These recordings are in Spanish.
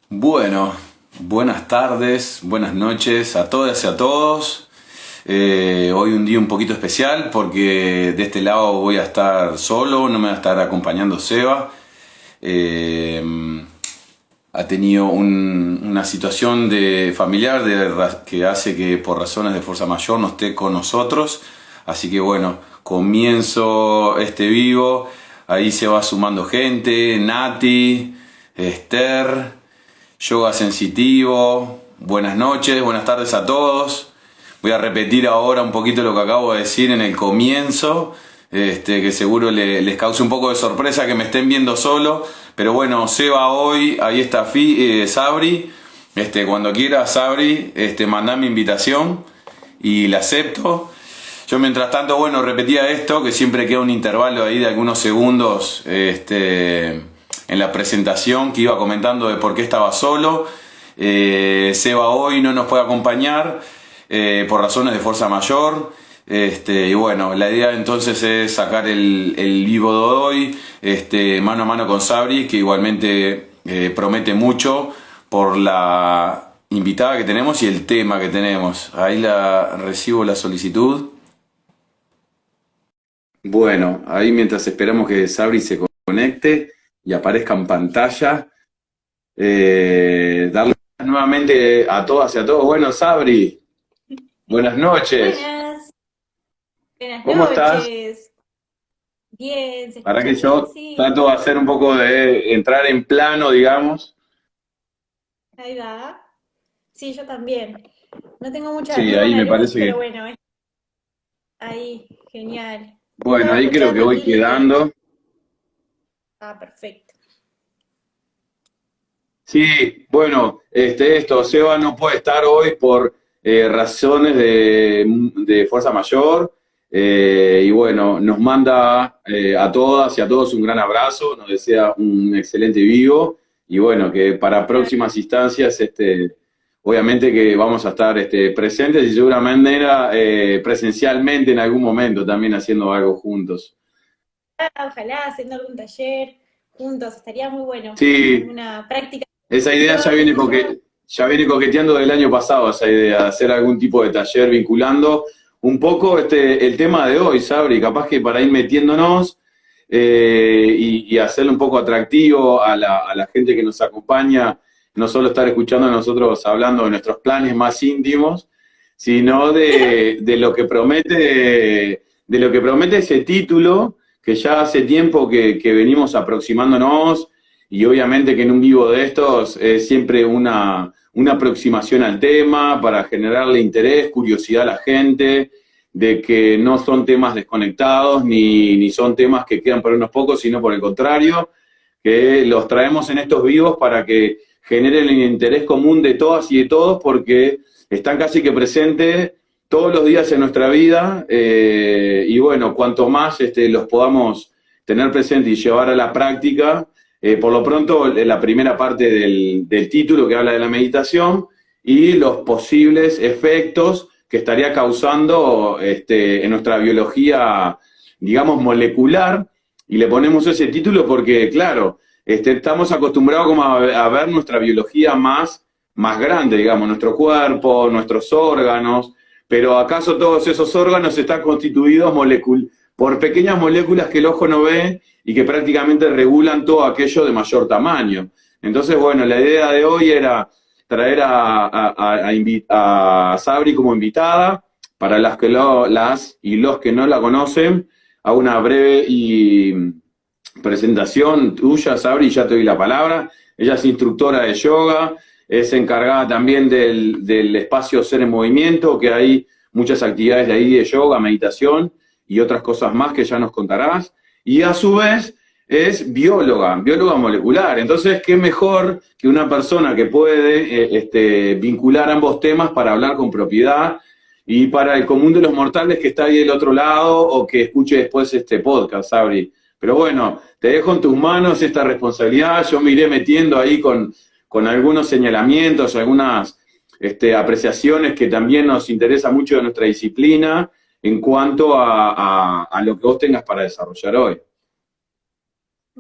Bueno, buenas tardes, buenas noches a todas y a todos. Hoy un día un poquito especial porque de este lado voy a estar solo, no me va a estar acompañando Seba. Eh, Ha tenido una situación familiar que hace que por razones de fuerza mayor no esté con nosotros. Así que bueno, comienzo este vivo. Ahí se va sumando gente, Nati, Esther, Yoga Sensitivo. Buenas noches, buenas tardes a todos. Voy a repetir ahora un poquito lo que acabo de decir en el comienzo, que seguro les cause un poco de sorpresa que me estén viendo solo. Pero bueno, Seba hoy, ahí está Sabri. Cuando quieras, Sabri, mandame invitación y la acepto. Yo mientras tanto, bueno, repetía esto, que siempre queda un intervalo ahí de algunos segundos en la presentación que iba comentando de por qué estaba solo. Seba hoy no nos puede acompañar por razones de fuerza mayor. Y bueno, la idea entonces es sacar el vivo de hoy, mano a mano con Sabri, que igualmente promete mucho por la invitada que tenemos y el tema que tenemos. Ahí recibo la solicitud. Bueno, ahí mientras esperamos que Sabri se conecte y aparezca en pantalla, darle nuevamente a todas y a todos. Bueno, Sabri, buenas noches. Buenas, buenas ¿Cómo estás? noches. Bien, ¿se Para escucha que bien? yo Sí, trato de hacer un poco de entrar en plano, digamos. ahí va. Sí, yo también. No tengo mucha Sí, muy ahí buena me luz, parece pero que. bueno, ahí, genial. Te Bueno, estaba ahí creo que escuchando voy aquí desde... quedando. Perfecto. Sí, bueno, esto, Seba no puede estar hoy por razones de fuerza mayor. Y bueno, nos manda a todas y a todos un gran abrazo, nos desea un excelente vivo. Y bueno, que para próximas instancias, obviamente que vamos a estar presentes y seguramente presencialmente en algún momento también haciendo algo juntos. Ojalá haciendo algún taller juntos, estaría muy bueno. Sí, Alguna práctica esa idea de yoga. ya viene coqueteando del año pasado, esa idea de hacer algún tipo de taller vinculando un poco el tema de hoy, Sabri, capaz que para ir metiéndonos y hacerle un poco atractivo a la gente que nos acompaña, no solo estar escuchando a nosotros hablando de nuestros planes más íntimos, sino de lo que de lo que promete ese título que ya hace tiempo que venimos aproximándonos y obviamente que en un vivo de estos es siempre una aproximación al tema para generarle interés, curiosidad a la gente, de que no son temas desconectados ni son temas que quedan para unos pocos, sino por el contrario, que los traemos en estos vivos para que generen el interés común de todas y de todos porque están casi que presentes todos los días en nuestra vida y bueno, cuanto más los podamos tener presente y llevar a la práctica, por lo pronto, la primera parte del título que habla de la meditación y los posibles efectos que estaría causando en nuestra biología, digamos, molecular. Y le ponemos ese título porque, claro, estamos acostumbrados como a ver nuestra biología más grande, digamos, nuestro cuerpo, nuestros órganos, pero ¿acaso todos esos órganos están constituidos por pequeñas moléculas que el ojo no ve y que prácticamente regulan todo aquello de mayor tamaño? Entonces, bueno, la idea de hoy era traer a Sabri como invitada, para las y los que no la conocen, a una breve presentación tuya, Sabri, ya te doy la palabra. Ella es instructora de yoga, es encargada también del espacio Ser en Movimiento, que hay muchas actividades de ahí de yoga, meditación y otras cosas más que ya nos contarás. Y a su vez es bióloga molecular. Entonces, ¿qué mejor que una persona que puede vincular ambos temas para hablar con propiedad y para el común de los mortales que está ahí del otro lado o que escuche después este podcast, Sabri? Pero bueno, te dejo en tus manos esta responsabilidad. Yo me iré metiendo ahí con algunos señalamientos, algunas apreciaciones que también nos interesa mucho de nuestra disciplina en cuanto a lo que vos tengas para desarrollar hoy.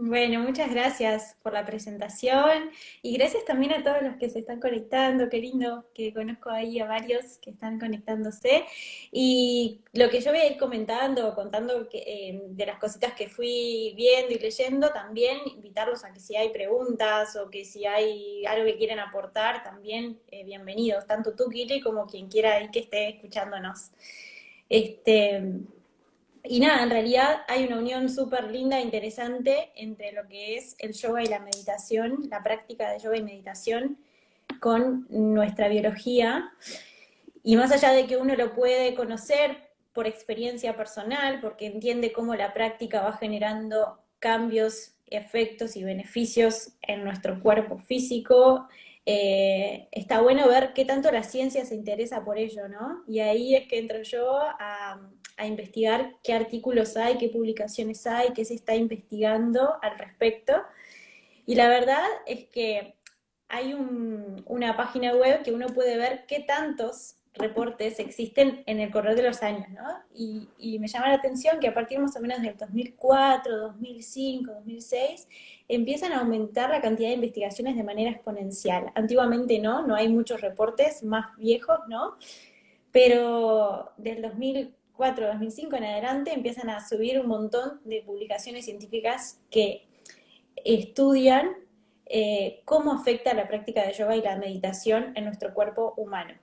Bueno, muchas gracias por la presentación y gracias también a todos los que se están conectando. Qué lindo que conozco ahí a varios que están conectándose. Y lo que yo voy a ir comentando, contando de las cositas que fui viendo y leyendo, también invitarlos a que si hay preguntas o que si hay algo que quieren aportar, también bienvenidos, tanto tú, Kili, como quien quiera ahí que esté escuchándonos. Este, y nada, en realidad hay una unión súper linda e interesante entre lo que es el yoga y la meditación, la práctica de yoga y meditación con nuestra biología. Y más allá de que uno lo puede conocer por experiencia personal, porque entiende cómo la práctica va generando cambios, efectos y beneficios en nuestro cuerpo físico, está bueno ver qué tanto la ciencia se interesa por ello, ¿no? Y ahí es que entro yo a investigar qué artículos hay, qué publicaciones hay, qué se está investigando al respecto. Y la verdad es que hay una página web que uno puede ver qué tantos reportes existen en el correr de los años, ¿no? Y me llama la atención que a partir más o menos del 2004, 2005, 2006, empiezan a aumentar la cantidad de investigaciones de manera exponencial. Antiguamente no hay muchos reportes más viejos, ¿no? Pero del 2004, 2005 en adelante empiezan a subir un montón de publicaciones científicas que estudian cómo afecta la práctica de yoga y la meditación en nuestro cuerpo humano.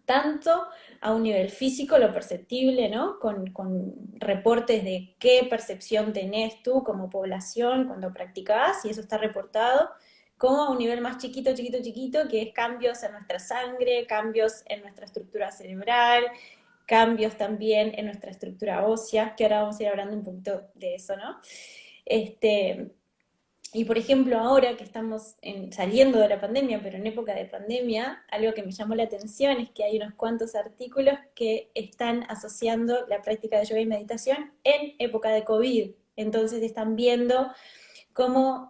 Tanto a un nivel físico, lo perceptible, ¿no? Con reportes de qué percepción tenés tú como población cuando practicás, y eso está reportado, como a un nivel más chiquito, chiquito, chiquito, que es cambios en nuestra sangre, cambios en nuestra estructura cerebral, cambios también en nuestra estructura ósea, que ahora vamos a ir hablando un poquito de eso, ¿no? Este, y por ejemplo, ahora que estamos saliendo de la pandemia, pero en época de pandemia, algo que me llamó la atención es que hay unos cuantos artículos que están asociando la práctica de yoga y meditación en época de COVID. Entonces están viendo cómo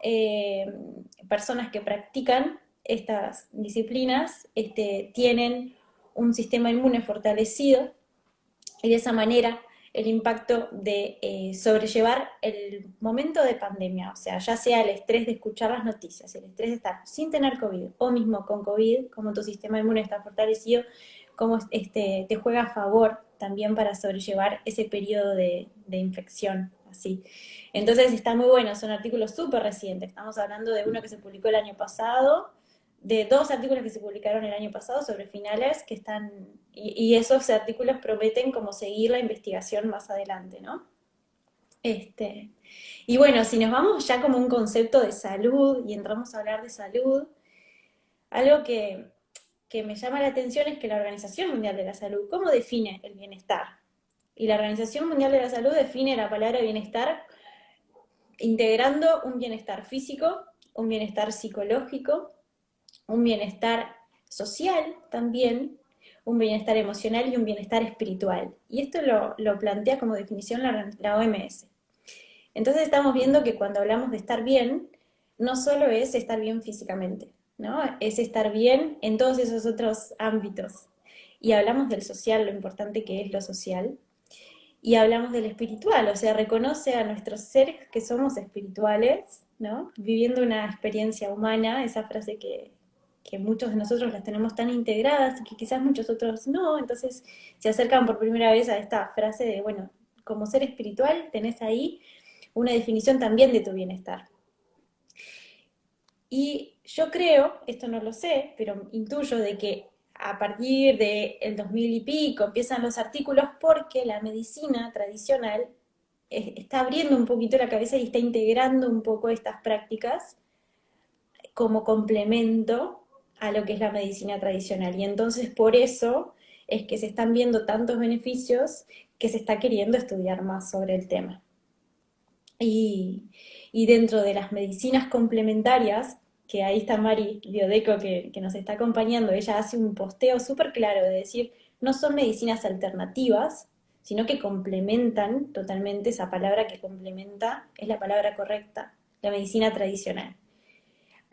personas que practican estas disciplinas tienen un sistema inmune fortalecido y de esa manera el impacto de sobrellevar el momento de pandemia, o sea, ya sea el estrés de escuchar las noticias, el estrés de estar sin tener COVID o mismo con COVID, como tu sistema inmune está fortalecido, cómo te juega a favor también para sobrellevar ese periodo de infección, así. Entonces está muy bueno, son artículos súper recientes, estamos hablando de uno que se publicó el año pasado, de dos artículos que se publicaron el año pasado sobre finales que están, y esos artículos prometen como seguir la investigación más adelante, ¿no? Y bueno, si nos vamos ya como un concepto de salud y entramos a hablar de salud, algo que me llama la atención es que la Organización Mundial de la Salud, ¿cómo define el bienestar? Y la Organización Mundial de la Salud define la palabra bienestar integrando un bienestar físico, un bienestar psicológico, un bienestar social también, un bienestar emocional y un bienestar espiritual. Y esto lo plantea como definición la OMS. Entonces estamos viendo que cuando hablamos de estar bien, no solo es estar bien físicamente, ¿no? Es estar bien en todos esos otros ámbitos. Y hablamos del social, lo importante que es lo social, y hablamos del espiritual, o sea, reconoce a nuestros seres que somos espirituales, ¿no? Viviendo una experiencia humana, esa frase que muchos de nosotros las tenemos tan integradas y que quizás muchos otros no, entonces se acercan por primera vez a esta frase de, bueno, como ser espiritual tenés ahí una definición también de tu bienestar. Y yo creo, esto no lo sé, pero intuyo de que a partir del 2000 y pico empiezan los artículos porque la medicina tradicional está abriendo un poquito la cabeza y está integrando un poco estas prácticas como complemento a lo que es la medicina tradicional. Y entonces por eso es que se están viendo tantos beneficios que se está queriendo estudiar más sobre el tema. Y dentro de las medicinas complementarias, que ahí está Mari Biodeco que nos está acompañando, ella hace un posteo súper claro de decir, no son medicinas alternativas, sino que complementan totalmente, esa palabra que complementa es la palabra correcta, la medicina tradicional.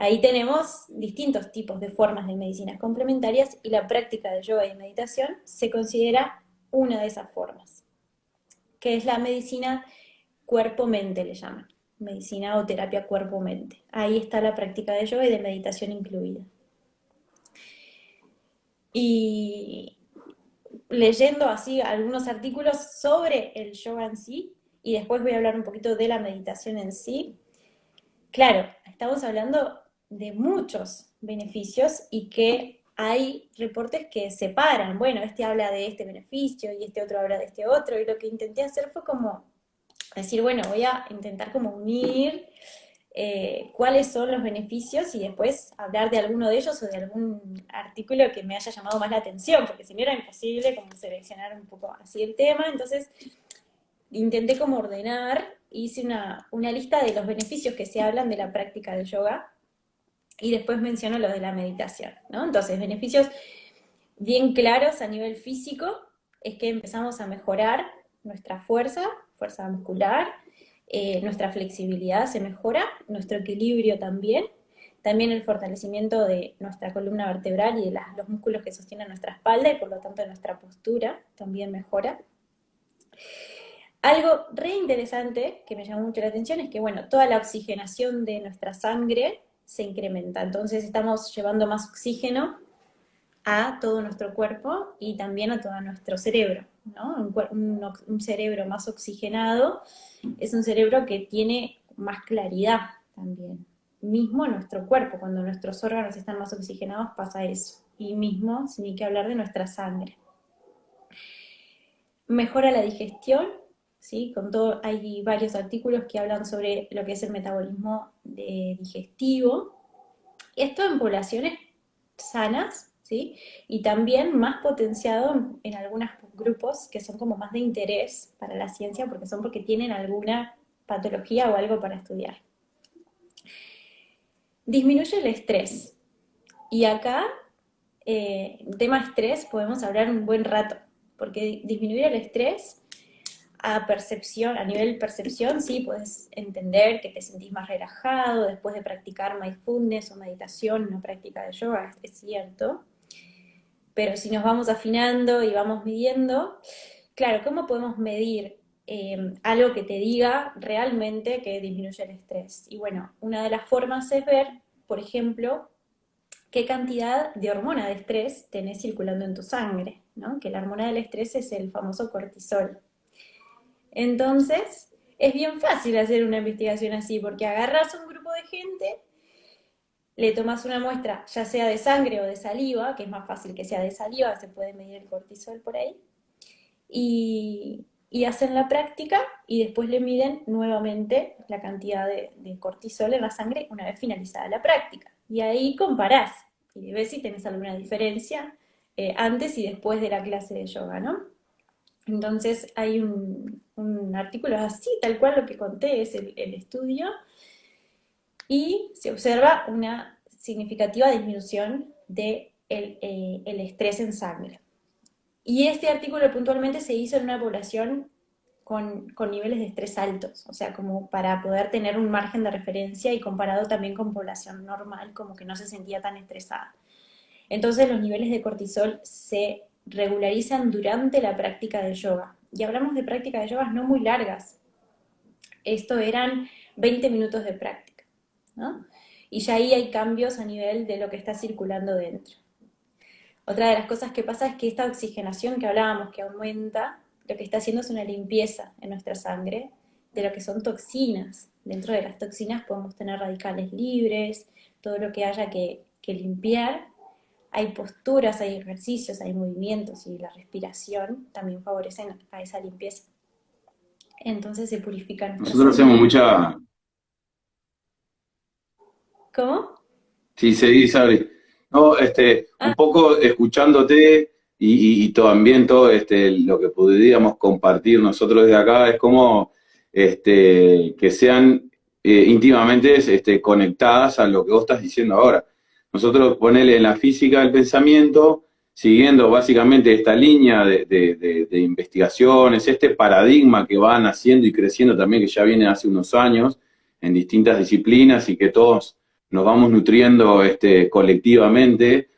Ahí tenemos distintos tipos de formas de medicinas complementarias y la práctica de yoga y meditación se considera una de esas formas, que es la medicina cuerpo-mente, le llaman. medicina o terapia cuerpo-mente. Ahí está la práctica de yoga y de meditación incluida. Y leyendo así algunos artículos sobre el yoga en sí, y después voy a hablar un poquito de la meditación en sí. Claro, estamos hablando de muchos beneficios y que hay reportes que separan. Bueno, este habla de este beneficio y este otro habla de este otro, y lo que intenté hacer fue como decir, bueno, voy a intentar como unir cuáles son los beneficios y después hablar de alguno de ellos o de algún artículo que me haya llamado más la atención, porque si no era imposible como seleccionar un poco así el tema. Entonces intenté como ordenar, hice una lista de los beneficios que se hablan de la práctica del yoga y después menciono los de la meditación, ¿no? Entonces, beneficios bien claros a nivel físico es que empezamos a mejorar nuestra fuerza muscular, nuestra flexibilidad se mejora, nuestro equilibrio también el fortalecimiento de nuestra columna vertebral y de los músculos que sostienen nuestra espalda y por lo tanto nuestra postura también mejora. Algo re interesante que me llamó mucho la atención es que, bueno, toda la oxigenación de nuestra sangre se incrementa, entonces estamos llevando más oxígeno a todo nuestro cuerpo y también a todo nuestro cerebro, ¿no? Un cerebro más oxigenado es un cerebro que tiene más claridad también. Mismo nuestro cuerpo, cuando nuestros órganos están más oxigenados pasa eso. Y mismo, sin ni que hablar de nuestra sangre. Mejora la digestión, ¿sí? Hay varios artículos que hablan sobre lo que es el metabolismo digestivo. Esto en poblaciones sanas, ¿sí? Y también más potenciado en algunos grupos que son como más de interés para la ciencia, porque tienen alguna patología o algo para estudiar. Disminuye el estrés. Y acá, tema estrés, podemos hablar un buen rato, porque disminuir el estrés a nivel percepción, sí, puedes entender que te sentís más relajado después de practicar mindfulness o meditación, una práctica de yoga, es cierto. Pero si nos vamos afinando y vamos midiendo, claro, ¿cómo podemos medir algo que te diga realmente que disminuye el estrés? Y bueno, una de las formas es ver, por ejemplo, qué cantidad de hormona de estrés tenés circulando en tu sangre, ¿no? Que la hormona del estrés es el famoso cortisol. Entonces, es bien fácil hacer una investigación así, porque agarras a un grupo de gente, le tomas una muestra, ya sea de sangre o de saliva, que es más fácil que sea de saliva, se puede medir el cortisol por ahí, y hacen la práctica y después le miden nuevamente la cantidad de cortisol en la sangre una vez finalizada la práctica. Y ahí comparás y ves si tenés alguna diferencia antes y después de la clase de yoga, ¿no? Entonces hay un artículo así, tal cual lo que conté es el estudio, y se observa una significativa disminución del el estrés en sangre. Y este artículo puntualmente se hizo en una población con niveles de estrés altos, o sea, como para poder tener un margen de referencia y comparado también con población normal, como que no se sentía tan estresada. Entonces los niveles de cortisol se regularizan durante la práctica de yoga. Y hablamos de prácticas de yoga no muy largas. Esto eran 20 minutos de práctica, ¿no? Y ya ahí hay cambios a nivel de lo que está circulando dentro. Otra de las cosas que pasa es que esta oxigenación que hablábamos, que aumenta, lo que está haciendo es una limpieza en nuestra sangre de lo que son toxinas. Dentro de las toxinas podemos tener radicales libres, todo lo que haya que limpiar. Hay posturas, hay ejercicios, hay movimientos y la respiración también favorecen a esa limpieza. Entonces se purifican nuestra Nosotros sangre. hacemos mucha... ¿Cómo? Sí, seguí, Sabri. No, un poco escuchándote y también todo lo que podríamos compartir nosotros desde acá es como que sean íntimamente conectadas a lo que vos estás diciendo ahora. Nosotros ponele en la física del pensamiento, siguiendo básicamente esta línea de investigaciones, este paradigma que van haciendo y creciendo también, que ya viene hace unos años en distintas disciplinas y que todos nos vamos nutriendo colectivamente.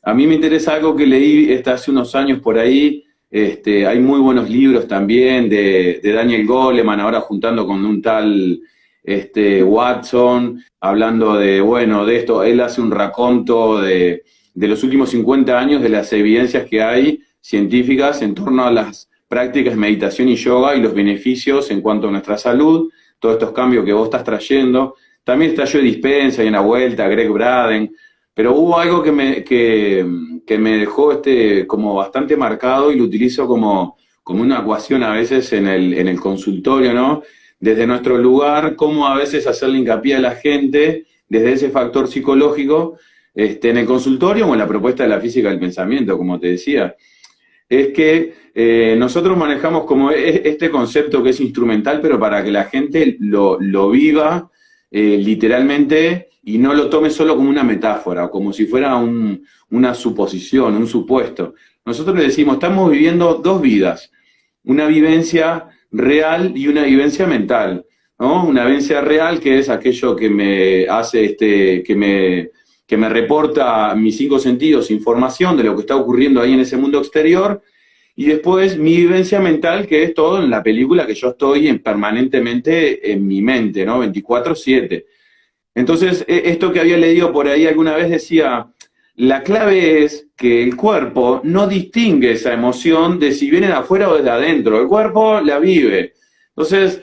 A mí me interesa algo que leí hace unos años por ahí, hay muy buenos libros también de Daniel Goleman, ahora juntando con un tal Watson, hablando de, bueno, de esto, él hace un raconto de los últimos 50 años de las evidencias que hay científicas en torno a las prácticas de meditación y yoga y los beneficios en cuanto a nuestra salud, todos estos cambios que vos estás trayendo. También está Joe Dispenza y una vuelta, Greg Braden, pero hubo algo que me dejó como bastante marcado y lo utilizo como una ecuación a veces en el consultorio, ¿no? Desde nuestro lugar, cómo a veces hacerle hincapié a la gente desde ese factor psicológico en el consultorio o en la propuesta de la física del pensamiento, como te decía. Es que nosotros manejamos como este concepto que es instrumental, pero para que la gente lo viva literalmente y no lo tome solo como una metáfora o como si fuera una suposición, un supuesto. Nosotros le decimos, estamos viviendo dos vidas, una vivencia real y una vivencia mental, ¿no? Una vivencia real que es aquello que me hace, que me reporta mis cinco sentidos información de lo que está ocurriendo ahí en ese mundo exterior, y después mi vivencia mental, que es todo en la película que yo estoy permanentemente en mi mente, ¿no? 24/7. Entonces, esto que había leído por ahí alguna vez decía, la clave es que el cuerpo no distingue esa emoción de si viene de afuera o desde adentro. El cuerpo la vive. Entonces,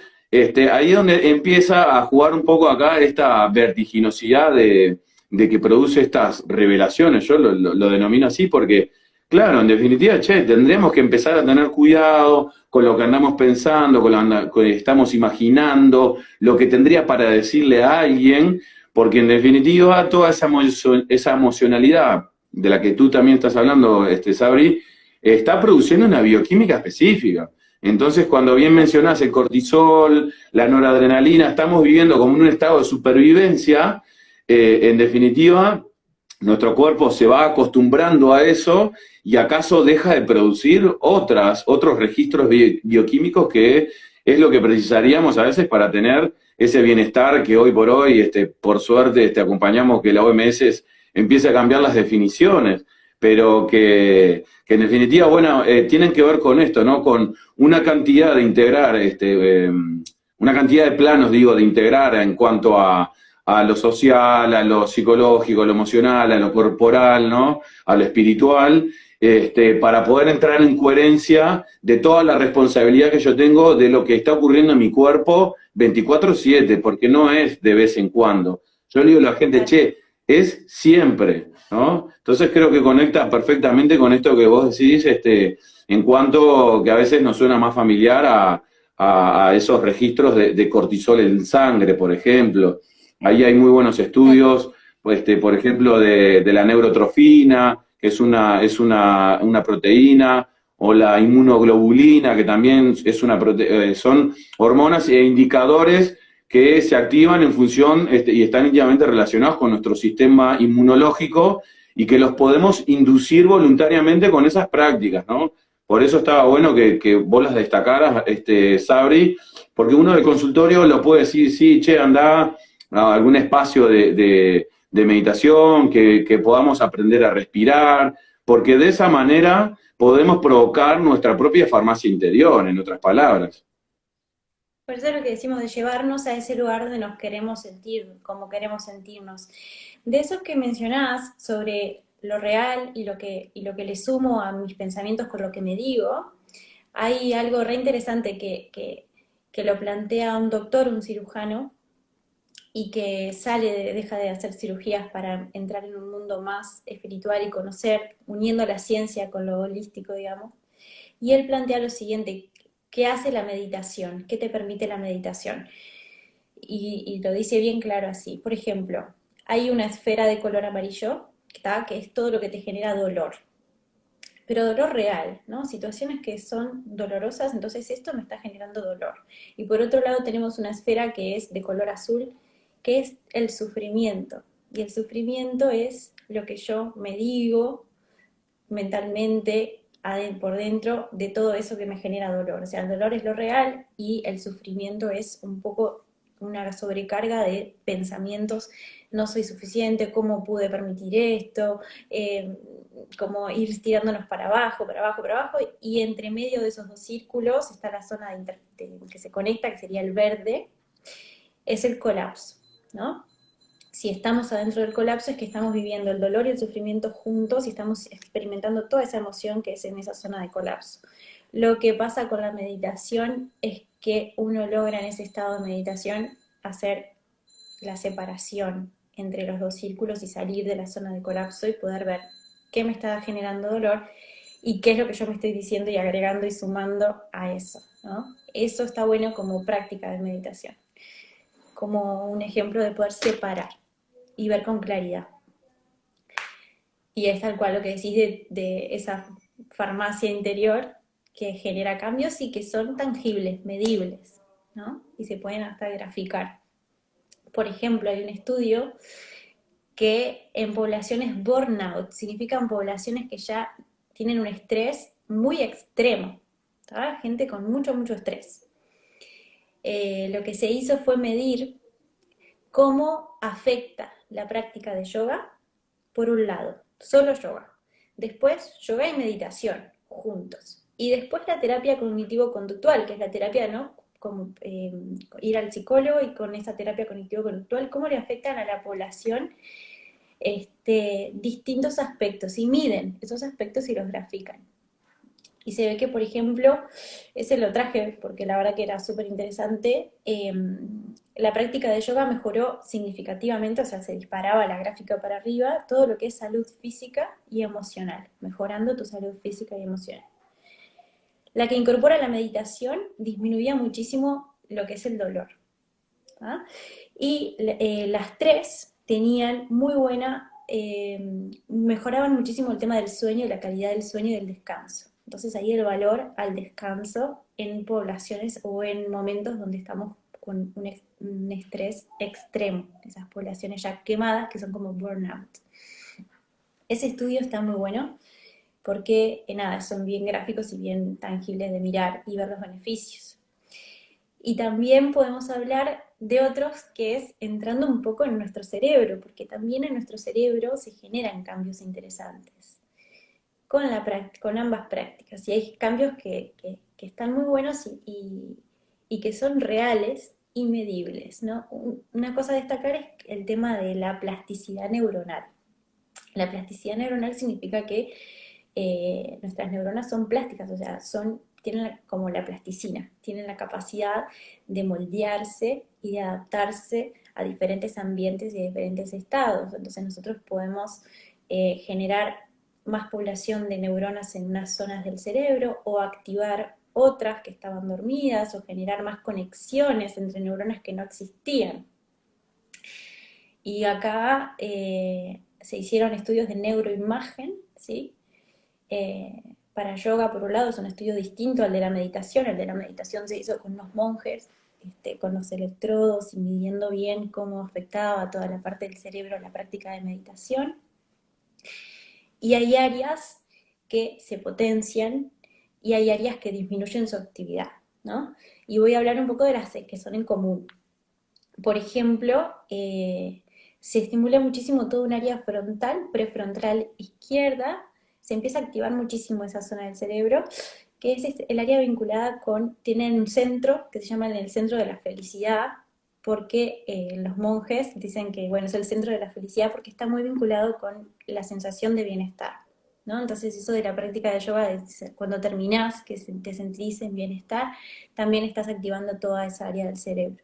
ahí es donde empieza a jugar un poco acá esta vertiginosidad de que produce estas revelaciones. Yo lo denomino así porque, claro, en definitiva, che, tendremos que empezar a tener cuidado con lo que andamos pensando, con lo que estamos imaginando, lo que tendría para decirle a alguien, porque en definitiva toda esa emocionalidad de la que tú también estás hablando, Sabri, está produciendo una bioquímica específica. Entonces, cuando bien mencionás el cortisol, la noradrenalina, estamos viviendo como en un estado de supervivencia, en definitiva, nuestro cuerpo se va acostumbrando a eso y acaso deja de producir otros registros bioquímicos que es lo que precisaríamos a veces para tener ese bienestar que hoy por hoy, por suerte, acompañamos que la OMS empiece a cambiar las definiciones, pero que en definitiva, bueno, tienen que ver con esto, ¿no? Con una cantidad de integrar, una cantidad de planos, digo, de integrar en cuanto a lo social, a lo psicológico, a lo emocional, a lo corporal, ¿no? A lo espiritual, para poder entrar en coherencia de toda la responsabilidad que yo tengo de lo que está ocurriendo en mi cuerpo 24/7, porque no es de vez en cuando. Yo le digo a la gente, che, es siempre, ¿no? Entonces creo que conecta perfectamente con esto que vos decís, en cuanto que a veces nos suena más familiar a esos registros de cortisol en sangre, por ejemplo. Ahí hay muy buenos estudios, pues, por ejemplo, de la neurotrofina, que es una proteína, o la inmunoglobulina, que también es son hormonas e indicadores que se activan en función y están íntimamente relacionados con nuestro sistema inmunológico y que los podemos inducir voluntariamente con esas prácticas, ¿no? Por eso estaba bueno que vos las destacaras, Sabri, porque uno del consultorio lo puede decir, sí, che, anda a algún espacio de meditación, que podamos aprender a respirar, porque de esa manera podemos provocar nuestra propia farmacia interior, en otras palabras. Por eso es lo que decimos de llevarnos a ese lugar donde nos queremos sentir, como queremos sentirnos. De eso que mencionás sobre lo real y lo que le sumo a mis pensamientos con lo que me digo, hay algo re interesante que lo plantea un doctor, un cirujano, y que deja de hacer cirugías para entrar en un mundo más espiritual y conocer, uniendo la ciencia con lo holístico, digamos. Y él plantea lo siguiente: ¿qué hace la meditación? ¿Qué te permite la meditación? Y lo dice bien claro así. Por ejemplo, hay una esfera de color amarillo, que es todo lo que te genera dolor, pero dolor real, ¿no? Situaciones que son dolorosas, entonces esto me está generando dolor. Y por otro lado tenemos una esfera que es de color azul, que es el sufrimiento. Y el sufrimiento es lo que yo me digo mentalmente por dentro de todo eso que me genera dolor. O sea, el dolor es lo real y el sufrimiento es un poco una sobrecarga de pensamientos: no soy suficiente, ¿cómo pude permitir esto? Como ir tirándonos para abajo, para abajo, para abajo, y entre medio de esos dos círculos está la zona que se conecta, que sería el verde, es el colapso, ¿no? Si estamos adentro del colapso es que estamos viviendo el dolor y el sufrimiento juntos y estamos experimentando toda esa emoción que es en esa zona de colapso. Lo que pasa con la meditación es que uno logra en ese estado de meditación hacer la separación entre los dos círculos y salir de la zona de colapso y poder ver qué me está generando dolor y qué es lo que yo me estoy diciendo y agregando y sumando a eso, ¿no? Eso está bueno como práctica de meditación, como un ejemplo de poder separar y ver con claridad. Y es tal cual lo que decís de esa farmacia interior que genera cambios y que son tangibles, medibles, ¿no? Y se pueden hasta graficar. Por ejemplo, hay un estudio que en poblaciones burnout, significan poblaciones que ya tienen un estrés muy extremo, ¿tá? Gente con mucho, mucho estrés. Lo que se hizo fue medir cómo afecta la práctica de yoga, por un lado, solo yoga. Después, yoga y meditación, juntos. Y después la terapia cognitivo-conductual, que es la terapia, ¿no? Como ir al psicólogo y con esa terapia cognitivo-conductual, cómo le afectan a la población distintos aspectos y miden esos aspectos y los grafican. Y se ve que, por ejemplo, ese lo traje porque la verdad que era súper interesante, la práctica de yoga mejoró significativamente, o sea, se disparaba la gráfica para arriba, todo lo que es salud física y emocional, mejorando tu salud física y emocional. La que incorpora la meditación disminuía muchísimo lo que es el dolor. ¿Ah? Y las tres tenían muy buena, mejoraban muchísimo el tema del sueño, la calidad del sueño y del descanso. Entonces ahí el valor al descanso en poblaciones o en momentos donde estamos con un estrés extremo, esas poblaciones ya quemadas que son como burnout. Ese estudio está muy bueno porque nada, son bien gráficos y bien tangibles de mirar y ver los beneficios. Y también podemos hablar de otros que es entrando un poco en nuestro cerebro, porque también en nuestro cerebro se generan cambios interesantes con ambas prácticas. Y hay cambios que están muy buenos y que son reales y medibles, ¿no? Una cosa a destacar es el tema de la plasticidad neuronal. La plasticidad neuronal significa que nuestras neuronas son plásticas, o sea, tienen como la plasticina, tienen la capacidad de moldearse y de adaptarse a diferentes ambientes y a diferentes estados. Entonces nosotros podemos generar más población de neuronas en unas zonas del cerebro o activar otras que estaban dormidas o generar más conexiones entre neuronas que no existían. Y acá se hicieron estudios de neuroimagen, ¿sí? Para yoga, por un lado, es un estudio distinto al de la meditación. El de la meditación se hizo con unos monjes, con los electrodos y midiendo bien cómo afectaba toda la parte del cerebro la práctica de meditación. Y hay áreas que se potencian y hay áreas que disminuyen su actividad, ¿no? Y voy a hablar un poco de las que son en común. Por ejemplo, se estimula muchísimo todo un área frontal, prefrontal izquierda, se empieza a activar muchísimo esa zona del cerebro, que es el área vinculada tienen un centro que se llama el centro de la felicidad, porque los monjes dicen que, bueno, es el centro de la felicidad porque está muy vinculado con la sensación de bienestar, ¿no? Entonces eso de la práctica de yoga, cuando terminás, que te sentís en bienestar, también estás activando toda esa área del cerebro.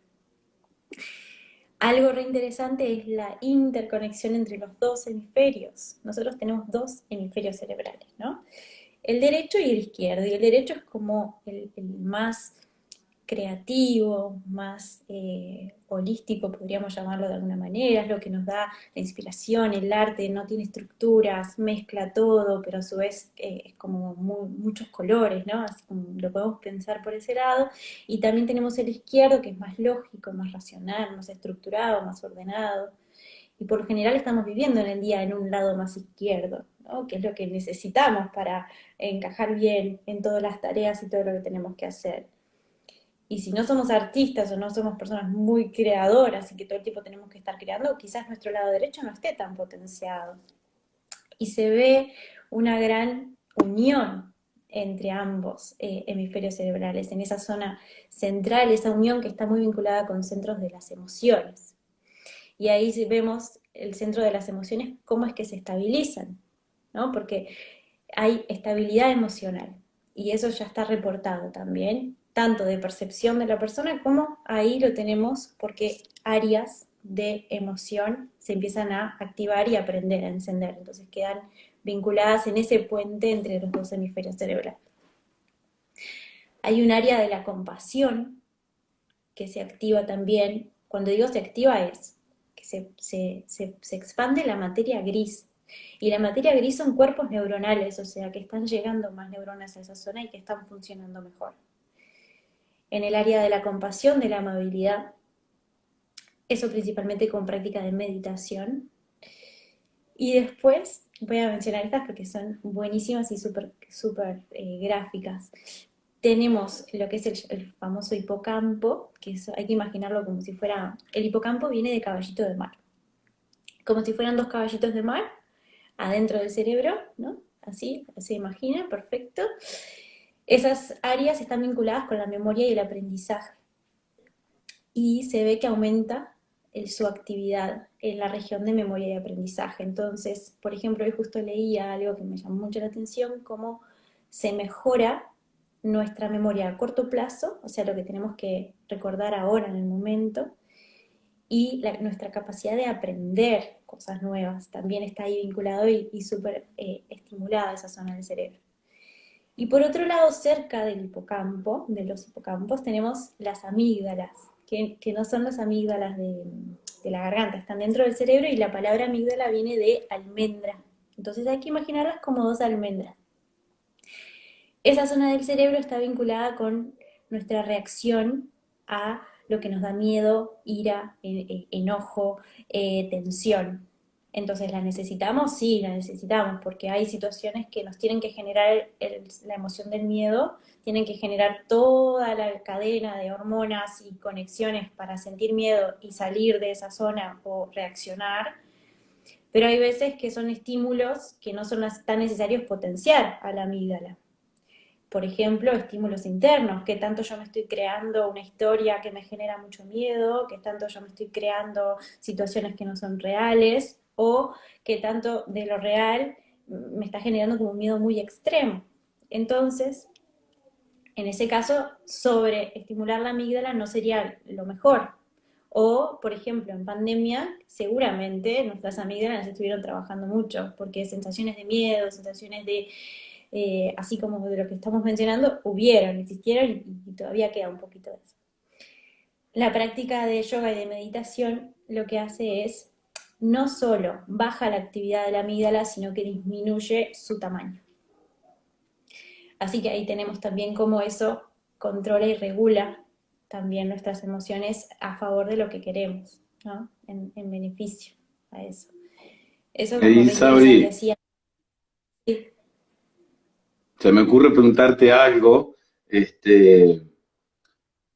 Algo re interesante es la interconexión entre los dos hemisferios. Nosotros tenemos dos hemisferios cerebrales, ¿no? El derecho y el izquierdo. Y el derecho es como el más creativo, más holístico, podríamos llamarlo de alguna manera, es lo que nos da la inspiración, el arte, no tiene estructuras, mezcla todo, pero a su vez es como muchos colores, ¿no? Así como lo podemos pensar por ese lado. Y también tenemos el izquierdo, que es más lógico, más racional, más estructurado, más ordenado. Y por lo general estamos viviendo en el día en un lado más izquierdo, ¿no? Que es lo que necesitamos para encajar bien en todas las tareas y todo lo que tenemos que hacer. Y si no somos artistas o no somos personas muy creadoras y que todo el tiempo tenemos que estar creando, quizás nuestro lado derecho no esté tan potenciado. Y se ve una gran unión entre ambos hemisferios cerebrales, en esa zona central, esa unión que está muy vinculada con centros de las emociones. Y ahí vemos el centro de las emociones, cómo es que se estabilizan, ¿no? Porque hay estabilidad emocional, y eso ya está reportado también, tanto de percepción de la persona como ahí lo tenemos porque áreas de emoción se empiezan a activar y a aprender, a encender, entonces quedan vinculadas en ese puente entre los dos hemisferios cerebrales. Hay un área de la compasión que se activa también. Cuando digo se activa es que se expande la materia gris. Y la materia gris son cuerpos neuronales, o sea que están llegando más neuronas a esa zona y que están funcionando mejor. En el área de la compasión, de la amabilidad, eso principalmente con práctica de meditación. Y después voy a mencionar estas porque son buenísimas y súper gráficas. Tenemos lo que es el famoso hipocampo, que eso hay que imaginarlo como si fuera... El hipocampo viene de caballito de mar. Como si fueran dos caballitos de mar adentro del cerebro, ¿no? Así, se imagina, perfecto. Esas áreas están vinculadas con la memoria y el aprendizaje. Y se ve que aumenta su actividad en la región de memoria y aprendizaje. Entonces, por ejemplo, hoy justo leía algo que me llamó mucho la atención, cómo se mejora nuestra memoria a corto plazo, o sea, lo que tenemos que recordar ahora en el momento, y nuestra capacidad de aprender cosas nuevas también está ahí vinculado y súper estimulada esa zona del cerebro. Y por otro lado, cerca del hipocampo, de los hipocampos, tenemos las amígdalas, que no son las amígdalas de la garganta, están dentro del cerebro, y la palabra amígdala viene de almendra. Entonces hay que imaginarlas como dos almendras. Esa zona del cerebro está vinculada con nuestra reacción a lo que nos da miedo, ira, enojo, tensión. Entonces, ¿la necesitamos? Sí, la necesitamos, porque hay situaciones que nos tienen que generar la emoción del miedo, tienen que generar toda la cadena de hormonas y conexiones para sentir miedo y salir de esa zona o reaccionar, pero hay veces que son estímulos que no son tan necesarios potenciar a la amígdala. Por ejemplo, estímulos internos, que tanto yo me estoy creando una historia que me genera mucho miedo, que tanto yo me estoy creando situaciones que no son reales, o que tanto de lo real me está generando como un miedo muy extremo. Entonces, en ese caso, sobreestimular la amígdala no sería lo mejor. O, por ejemplo, en pandemia, seguramente nuestras amígdalas estuvieron trabajando mucho, porque sensaciones de miedo, sensaciones de... así como de lo que estamos mencionando, existieron y todavía queda un poquito de eso. La práctica de yoga y de meditación lo que hace es no solo baja la actividad de la amígdala, sino que disminuye su tamaño. Así que ahí tenemos también cómo eso controla y regula también nuestras emociones a favor de lo que queremos, ¿no? En beneficio a eso. Eso como venía Sabri, decía. se me ocurre preguntarte algo,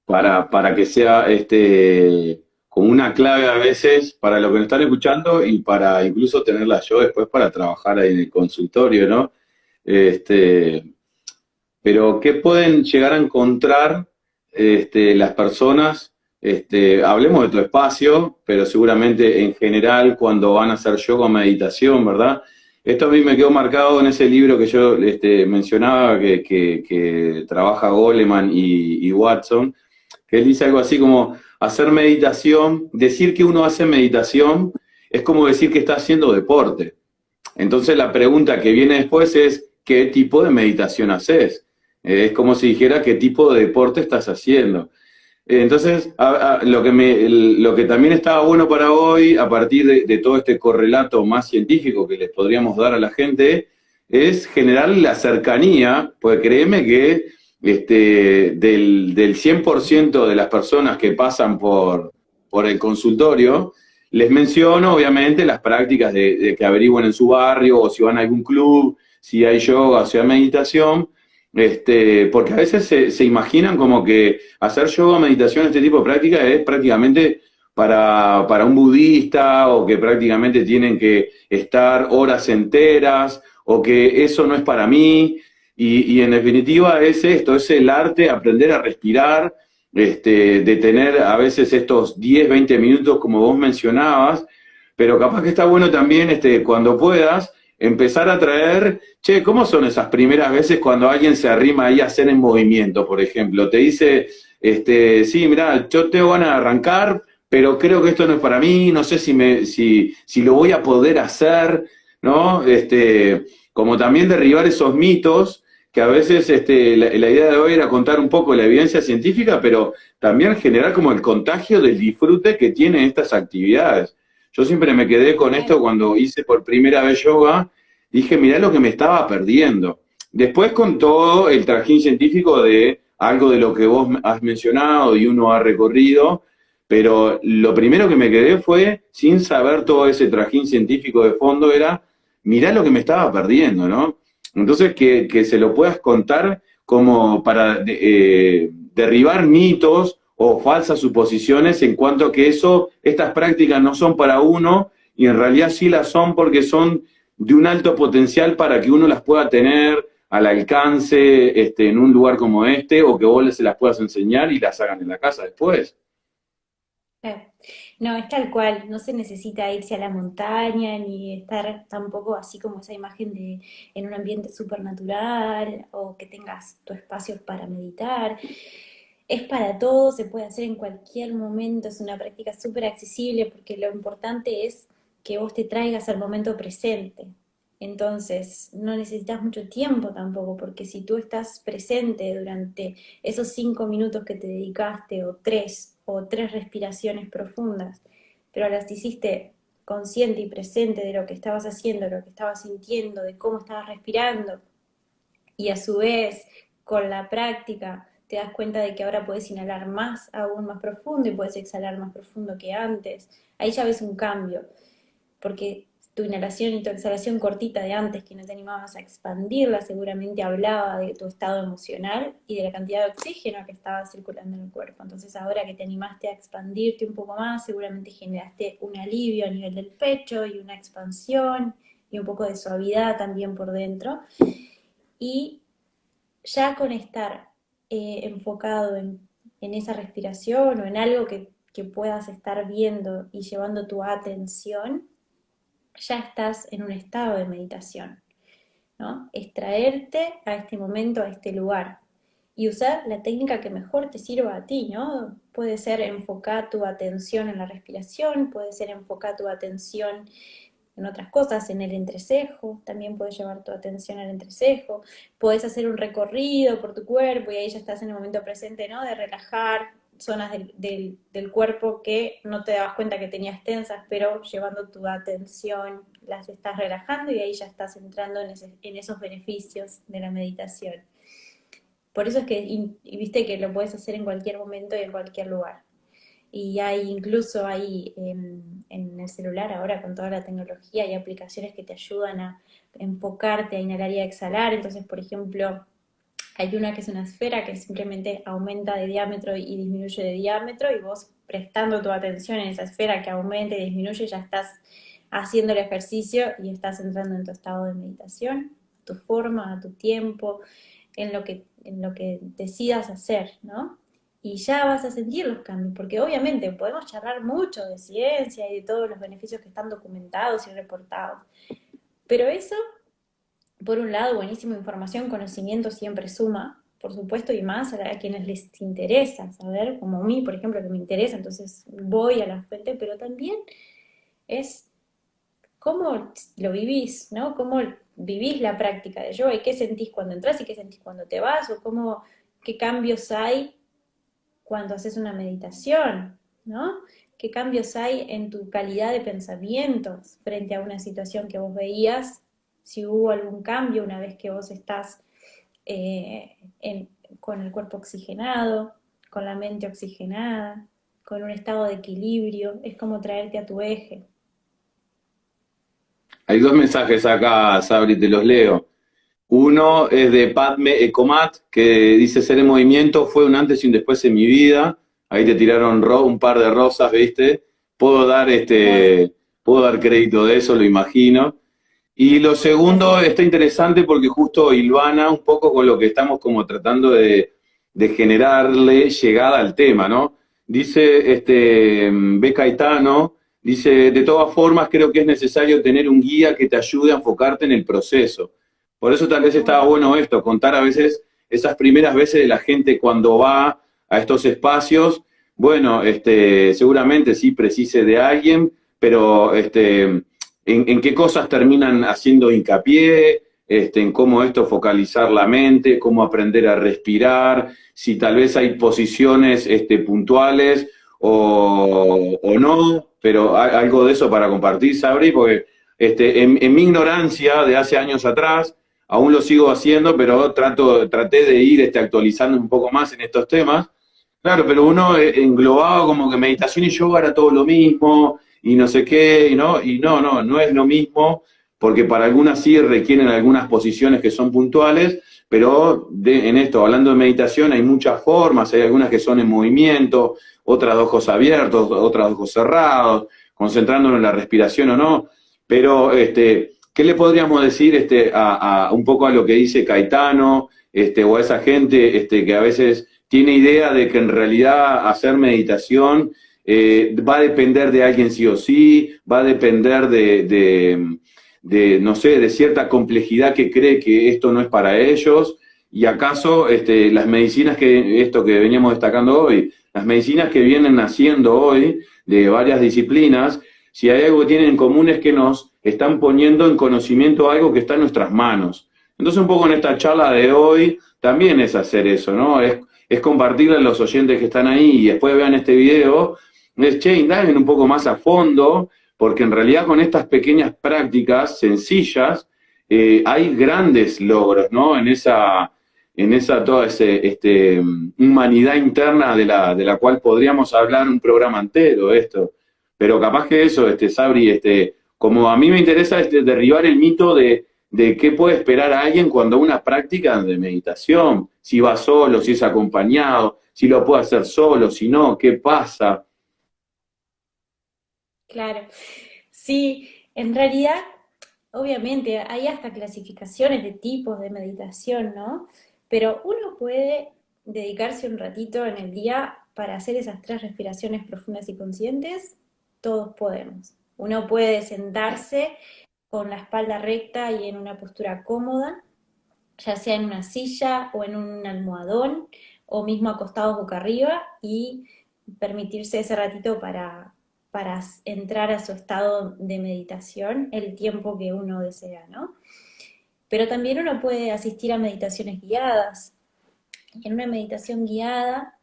para que sea como una clave a veces para lo que nos están escuchando y para incluso tenerla yo después para trabajar ahí en el consultorio, ¿no? Este, pero ¿qué pueden llegar a encontrar las personas? Hablemos de tu espacio, pero seguramente en general cuando van a hacer yoga o meditación, ¿verdad? Esto a mí me quedó marcado en ese libro que yo mencionaba, que trabaja Goleman y Watson, que él dice algo así como hacer meditación, decir que uno hace meditación es como decir que está haciendo deporte. Entonces la pregunta que viene después es, ¿qué tipo de meditación haces? Es como si dijera qué tipo de deporte estás haciendo. Entonces, lo que también estaba bueno para hoy, a partir de todo este correlato más científico que les podríamos dar a la gente, es generar la cercanía, pues créeme que del 100% de las personas que pasan por el consultorio, les menciono obviamente las prácticas de que averigüen en su barrio, o si van a algún club, si hay yoga, o si hay meditación, porque a veces se imaginan como que hacer yoga, meditación, este tipo de práctica es prácticamente para un budista, o que prácticamente tienen que estar horas enteras, o que eso no es para mí. Y en definitiva es esto, es el arte, aprender a respirar, de tener a veces estos 10, 20 minutos como vos mencionabas, pero capaz que está bueno también, cuando puedas, empezar a traer, che, ¿cómo son esas primeras veces cuando alguien se arrima ahí a hacer en movimiento, por ejemplo? Te dice, sí, mirá, yo tengo ganas de arrancar, pero creo que esto no es para mí, no sé si lo voy a poder hacer, ¿no? Como también derribar esos mitos, que a veces la idea de hoy era contar un poco la evidencia científica, pero también generar como el contagio del disfrute que tienen estas actividades. Yo siempre me quedé con esto cuando hice por primera vez yoga, dije, mirá lo que me estaba perdiendo. Después con todo el trajín científico de algo de lo que vos has mencionado y uno ha recorrido, pero lo primero que me quedé fue, sin saber todo ese trajín científico de fondo, era, mirá lo que me estaba perdiendo, ¿no? Entonces, que se lo puedas contar como para derribar mitos o falsas suposiciones en cuanto a que estas prácticas no son para uno y en realidad sí las son porque son de un alto potencial para que uno las pueda tener al alcance en un lugar como o que vos se las puedas enseñar y las hagan en la casa después. Claro. No, es tal cual, no se necesita irse a la montaña ni estar tampoco así como esa imagen de en un ambiente supernatural o que tengas tu espacio para meditar. Es para todo, se puede hacer en cualquier momento, es una práctica súper accesible porque lo importante es que vos te traigas al momento presente. Entonces, no necesitas mucho tiempo tampoco, porque si tú estás presente durante esos 5 minutos que te dedicaste, o tres respiraciones profundas, pero las hiciste consciente y presente de lo que estabas haciendo, de lo que estabas sintiendo, de cómo estabas respirando, y a su vez, con la práctica, te das cuenta de que ahora puedes inhalar más, aún más profundo, y puedes exhalar más profundo que antes. Ahí ya ves un cambio, porque tu inhalación y tu exhalación cortita de antes, que no te animabas a expandirla, seguramente hablaba de tu estado emocional y de la cantidad de oxígeno que estaba circulando en el cuerpo. Entonces ahora que te animaste a expandirte un poco más, seguramente generaste un alivio a nivel del pecho y una expansión y un poco de suavidad también por dentro. Y ya con estar enfocado en esa respiración o en algo que puedas estar viendo y llevando tu atención, ya estás en un estado de meditación, ¿no? Extraerte a este momento, a este lugar, y usar la técnica que mejor te sirva a ti, ¿no? Puede ser enfocar tu atención en la respiración, puede ser enfocar tu atención en otras cosas, en el entrecejo, también puedes llevar tu atención al entrecejo, puedes hacer un recorrido por tu cuerpo y ahí ya estás en el momento presente, ¿no? De relajar zonas del cuerpo que no te dabas cuenta que tenías tensas, pero llevando tu atención las estás relajando y ahí ya estás entrando en esos beneficios de la meditación. Por eso es que, y viste que lo puedes hacer en cualquier momento y en cualquier lugar. Y hay incluso en el celular ahora con toda la tecnología hay aplicaciones que te ayudan a enfocarte, a inhalar y a exhalar. Entonces, por ejemplo, hay una que es una esfera que simplemente aumenta de diámetro y disminuye de diámetro y vos prestando tu atención en esa esfera que aumenta y disminuye ya estás haciendo el ejercicio y estás entrando en tu estado de meditación, a tu forma, a tu tiempo, en lo que decidas hacer, ¿no? Y ya vas a sentir los cambios, porque obviamente podemos charlar mucho de ciencia y de todos los beneficios que están documentados y reportados, pero eso, por un lado, buenísima información, conocimiento siempre suma, por supuesto, y más a quienes les interesa saber, como a mí, por ejemplo, que me interesa, entonces voy a la fuente, pero también es cómo lo vivís, ¿no? Cómo vivís la práctica de yoga y qué sentís cuando entras y qué sentís cuando te vas, o qué cambios hay cuando haces una meditación, ¿no? ¿Qué cambios hay en tu calidad de pensamientos frente a una situación que vos veías? Si hubo algún cambio una vez que vos estás con el cuerpo oxigenado, con la mente oxigenada, con un estado de equilibrio, es como traerte a tu eje. Hay dos mensajes acá, Sabri, te los leo. Uno es de Padme Ecomat, que dice: ser en movimiento fue un antes y un después en mi vida. Ahí te tiraron un par de rosas, ¿viste? Puedo dar, Gracias. puedo dar crédito de eso, lo imagino. Y lo segundo Así, está interesante porque justo hilvana un poco con lo que estamos como tratando de generarle llegada al tema, ¿no? Dice B. Caetano, dice, de todas formas creo que es necesario tener un guía que te ayude a enfocarte en el proceso. Por eso tal vez estaba obvio. bueno esto, contar a veces esas primeras veces de la gente cuando va a estos espacios, bueno, seguramente sí precise de alguien, pero en qué cosas terminan haciendo hincapié, en cómo esto focalizar la mente, cómo aprender a respirar, si tal vez hay posiciones puntuales o no, pero hay algo de eso para compartir, Sabri, porque en mi ignorancia de hace años atrás, aún lo sigo haciendo, pero traté de ir actualizando un poco más en estos temas. Claro, pero uno englobado como que meditación y yoga era todo lo mismo, y no sé qué, no es lo mismo, porque para algunas sí requieren algunas posiciones que son puntuales, pero en esto, hablando de meditación, hay muchas formas, hay algunas que son en movimiento, otras de ojos abiertos, otras de ojos cerrados, concentrándonos en la respiración o no, pero ¿qué le podríamos decir a un poco a lo que dice Caetano, o a esa gente que a veces tiene idea de que en realidad hacer meditación va a depender de alguien sí o sí, va a depender no sé, de cierta complejidad que cree que esto no es para ellos? ¿Y acaso las medicinas esto que veníamos destacando hoy, las medicinas que vienen naciendo hoy de varias disciplinas, si hay algo que tienen en común es que nos están poniendo en conocimiento algo que está en nuestras manos? Entonces un poco en esta charla de hoy también es hacer eso, ¿no? Es compartirle a los oyentes que están ahí y después vean este video, es, che, indaguen un poco más a fondo, porque en realidad con estas pequeñas prácticas sencillas hay grandes logros, ¿no? En esa toda humanidad interna de la cual podríamos hablar un programa entero, esto. Pero capaz que eso, Sabri, como a mí me interesa derribar el mito de qué puede esperar a alguien cuando una práctica de meditación, si va solo, si es acompañado, si lo puede hacer solo, si no, qué pasa. Claro. Sí, en realidad, obviamente, hay hasta clasificaciones de tipos de meditación, ¿no? Pero uno puede dedicarse un ratito en el día para hacer esas tres respiraciones profundas y conscientes. Todos podemos. Uno puede sentarse con la espalda recta y en una postura cómoda, ya sea en una silla o en un almohadón, o mismo acostados boca arriba, y permitirse ese ratito para entrar a su estado de meditación el tiempo que uno desea, ¿no? Pero también uno puede asistir a meditaciones guiadas. Y en una meditación guiada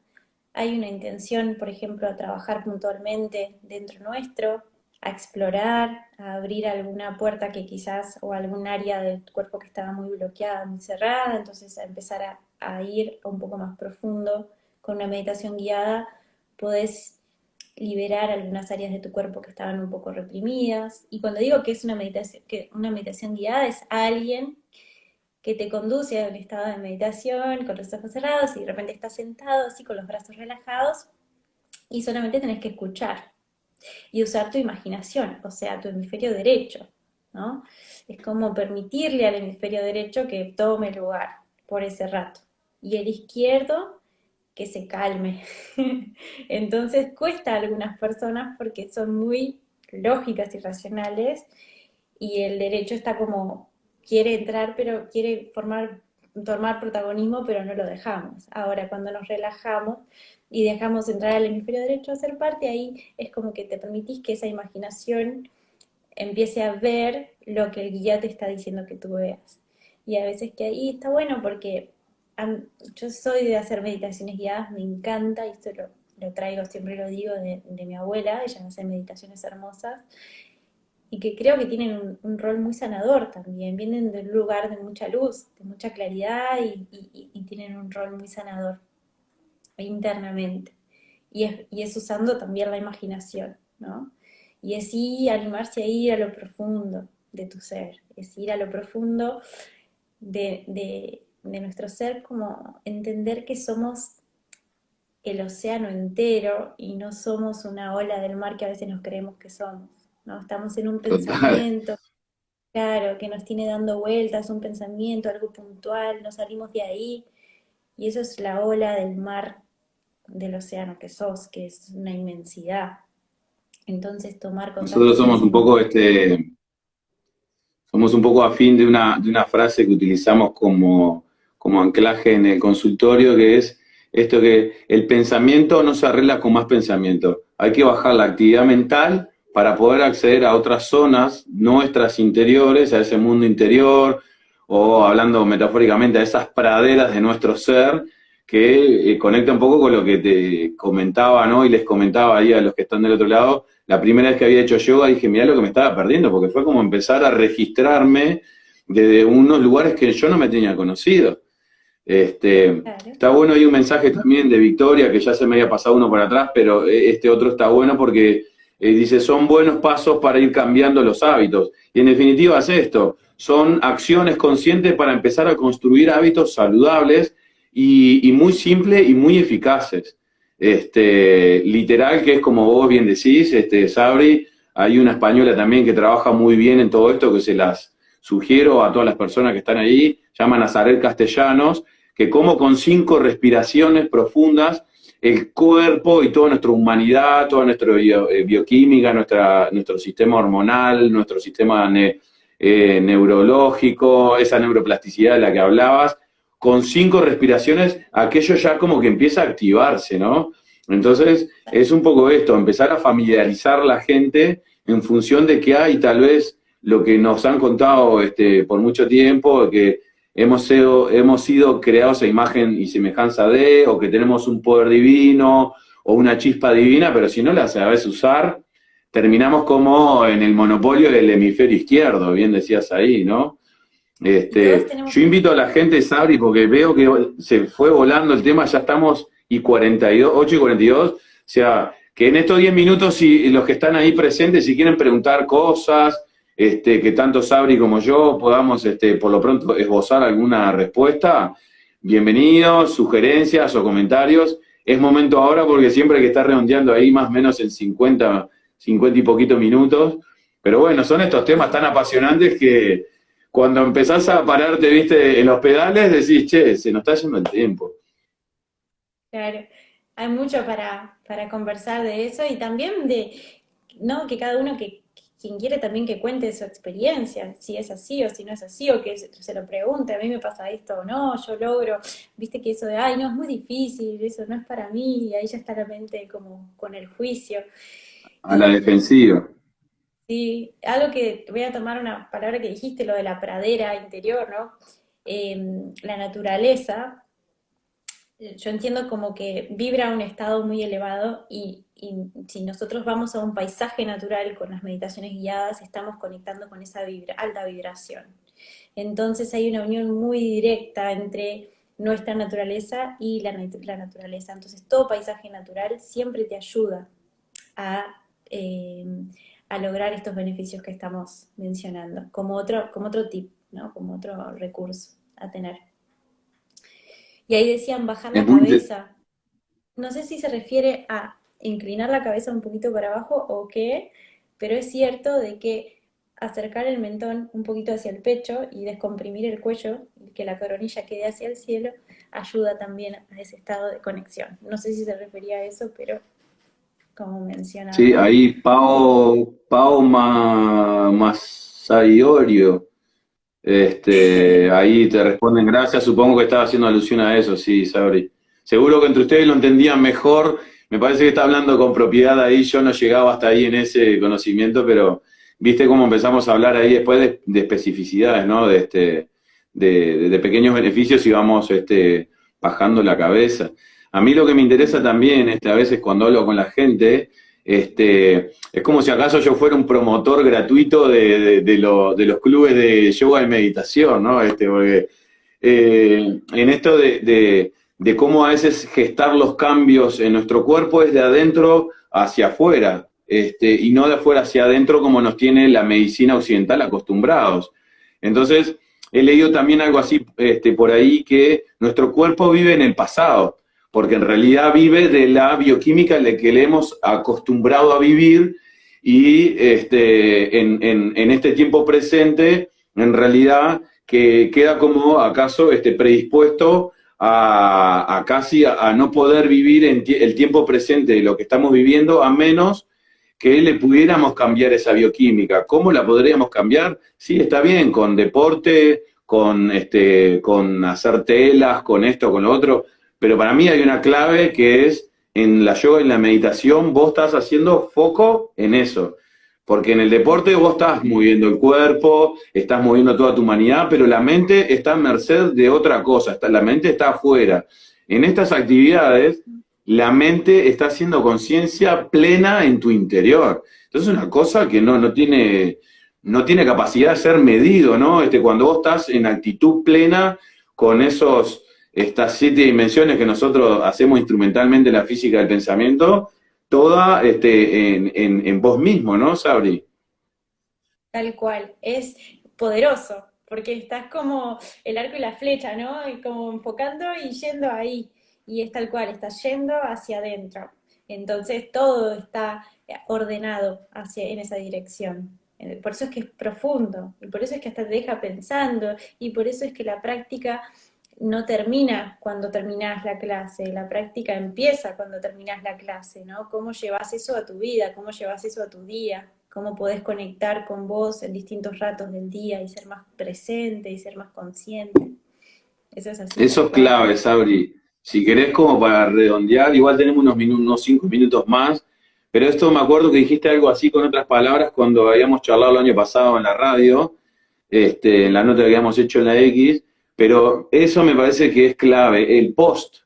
hay una intención, por ejemplo, a trabajar puntualmente dentro nuestro, a explorar, a abrir alguna puerta que quizás, o algún área del cuerpo que estaba muy bloqueada, muy cerrada, entonces a empezar a ir un poco más profundo. Con una meditación guiada podés liberar algunas áreas de tu cuerpo que estaban un poco reprimidas. Y cuando digo que una meditación guiada es alguien que te conduce a un estado de meditación con los ojos cerrados y de repente estás sentado así con los brazos relajados y solamente tenés que escuchar y usar tu imaginación, o sea, tu hemisferio derecho, ¿no? Es como permitirle al hemisferio derecho que tome lugar por ese rato y el izquierdo que se calme. Entonces cuesta a algunas personas porque son muy lógicas y racionales y el derecho está como, quiere entrar, pero quiere tomar protagonismo, pero no lo dejamos. Ahora, cuando nos relajamos y dejamos entrar al hemisferio derecho a ser parte, ahí es como que te permitís que esa imaginación empiece a ver lo que el guía te está diciendo que tú veas. Y a veces que ahí está bueno porque yo soy de hacer meditaciones guiadas, me encanta, y esto lo traigo, siempre lo digo, de mi abuela, ella hace meditaciones hermosas, y que creo que tienen un rol muy sanador también, vienen de un lugar de mucha luz, de mucha claridad, y tienen un rol muy sanador internamente. Y es usando también la imaginación, ¿no? Y es animarse a ir a lo profundo de tu ser, es ir a lo profundo de nuestro ser, como entender que somos el océano entero y no somos una ola del mar que a veces nos creemos que somos, ¿no? Estamos en un Total. pensamiento, claro, que nos tiene dando vueltas, un pensamiento, algo puntual, no salimos de ahí, y eso es la ola del mar, del océano que sos, que es una inmensidad. Entonces tomar contacto Nosotros con ese somos un poco afín de una frase que utilizamos como anclaje en el consultorio, que es esto que el pensamiento no se arregla con más pensamiento. Hay que bajar la actividad mental para poder acceder a otras zonas nuestras interiores, a ese mundo interior, o hablando metafóricamente, a esas praderas de nuestro ser, que conecta un poco con lo que te comentaba, ¿no? Y les comentaba ahí a los que están del otro lado. La primera vez que había hecho yoga dije, mirá lo que me estaba perdiendo, porque fue como empezar a registrarme desde unos lugares que yo no me tenía conocido. claro, Está bueno, hay un mensaje también de Victoria, que ya se me había pasado uno por atrás, pero este otro está bueno porque dice, son buenos pasos para ir cambiando los hábitos. Y en definitiva es esto, son acciones conscientes para empezar a construir hábitos saludables y muy simples y muy eficaces. Literal, que es como vos bien decís, Sabri, hay una española también que trabaja muy bien en todo esto, que se las sugiero a todas las personas que están ahí, llama Nazaret Castellanos, que como con 5 respiraciones profundas, el cuerpo y toda nuestra humanidad, toda nuestra bioquímica, nuestro sistema hormonal, nuestro sistema neurológico, esa neuroplasticidad de la que hablabas, con 5 respiraciones, aquello ya como que empieza a activarse, ¿no? Entonces, es un poco esto, empezar a familiarizar a la gente en función de que hay tal vez lo que nos han contado por mucho tiempo, que hemos sido creados a imagen y semejanza de, o que tenemos un poder divino, o una chispa divina, pero si no la sabes usar, terminamos como en el monopolio del hemisferio izquierdo, bien decías ahí, ¿no? y todos tenemos Yo invito a la gente, Sabri, porque veo que se fue volando el tema, ya estamos 8 y 42, o sea, que en estos 10 minutos, si los que están ahí presentes, si quieren preguntar cosas, que tanto Sabri como yo podamos, por lo pronto, esbozar alguna respuesta, bienvenidos, sugerencias o comentarios. Es momento ahora porque siempre hay que estar redondeando ahí más o menos en 50 y poquitos minutos. Pero bueno, son estos temas tan apasionantes que cuando empezás a pararte, viste, en los pedales, decís, che, se nos está yendo el tiempo. claro, hay mucho para conversar de eso y también de, ¿no? Que cada uno quien quiere también que cuente su experiencia, si es así o si no es así, o que se lo pregunte, a mí me pasa esto o no, yo logro, viste que eso de, ay, no, es muy difícil, eso no es para mí, y ahí ya está la mente como con el juicio. A la defensiva. Sí, algo que voy a tomar una palabra que dijiste, lo de la pradera interior, ¿no? La naturaleza, yo entiendo como que vibra a un estado muy elevado y si nosotros vamos a un paisaje natural con las meditaciones guiadas, estamos conectando con esa alta vibración. Entonces hay una unión muy directa entre nuestra naturaleza y la naturaleza. Entonces todo paisaje natural siempre te ayuda a, eh, a lograr estos beneficios que estamos mencionando, como otro tip, ¿no? Como otro recurso a tener. Y ahí decían bajar Es la muy, cabeza. No sé si se refiere a inclinar la cabeza un poquito para abajo o qué, pero es cierto de que acercar el mentón un poquito hacia el pecho y descomprimir el cuello y que la coronilla quede hacia el cielo ayuda también a ese estado de conexión. No sé si se refería a eso, pero como sí, mencionaba. ahí Pao Masaiorio, ahí te responden gracias, supongo que estaba haciendo alusión a eso, sí, Sabri. Seguro que entre ustedes lo entendían mejor, me parece que está hablando con propiedad ahí, yo no llegaba hasta ahí en ese conocimiento, pero viste cómo empezamos a hablar ahí después de especificidades, ¿no? De pequeños beneficios y vamos bajando la cabeza. A mí lo que me interesa también, a veces cuando hablo con la gente, es como si acaso yo fuera un promotor gratuito de los clubes de yoga y meditación, ¿no? Porque en esto de cómo a veces gestar los cambios en nuestro cuerpo es de adentro hacia afuera, y no de afuera hacia adentro como nos tiene la medicina occidental acostumbrados. Entonces, he leído también algo así por ahí, que nuestro cuerpo vive en el pasado, porque en realidad vive de la bioquímica en la que le hemos acostumbrado a vivir, y en este tiempo presente, en realidad, que queda como acaso predispuesto a casi a no poder vivir en el tiempo presente de lo que estamos viviendo, a menos que le pudiéramos cambiar esa bioquímica. ¿Cómo la podríamos cambiar? Sí, está bien, con deporte, con hacer telas, con esto, con lo otro, pero para mí hay una clave que es en la yoga y en la meditación, vos estás haciendo foco en eso. Porque en el deporte vos estás moviendo el cuerpo, estás moviendo toda tu humanidad, pero la mente está a merced de otra cosa, la mente está afuera. En estas actividades, la mente está haciendo conciencia plena en tu interior. Entonces es una cosa que no tiene capacidad de ser medido, ¿no? Cuando vos estás en actitud plena con estas 7 dimensiones que nosotros hacemos instrumentalmente en la física del pensamiento, toda en vos mismo, ¿no, Sabri? Tal cual, es poderoso, porque estás como el arco y la flecha, ¿no? Y como enfocando y yendo ahí, y es tal cual, estás yendo hacia adentro. Entonces todo está ordenado en esa dirección. Por eso es que es profundo, y por eso es que hasta te deja pensando, y por eso es que la práctica no termina cuando terminás la clase, la práctica empieza cuando terminás la clase, ¿no? ¿Cómo llevas eso a tu vida? ¿Cómo llevas eso a tu día? ¿Cómo podés conectar con vos en distintos ratos del día y ser más presente y ser más consciente? Eso es así, Eso tal es cual. clave, Sabri. Si querés como para redondear, igual tenemos unos 5 minutos más, pero esto me acuerdo que dijiste algo así con otras palabras cuando habíamos charlado el año pasado en la radio, en la nota que habíamos hecho en la X, pero eso me parece que es clave, el post.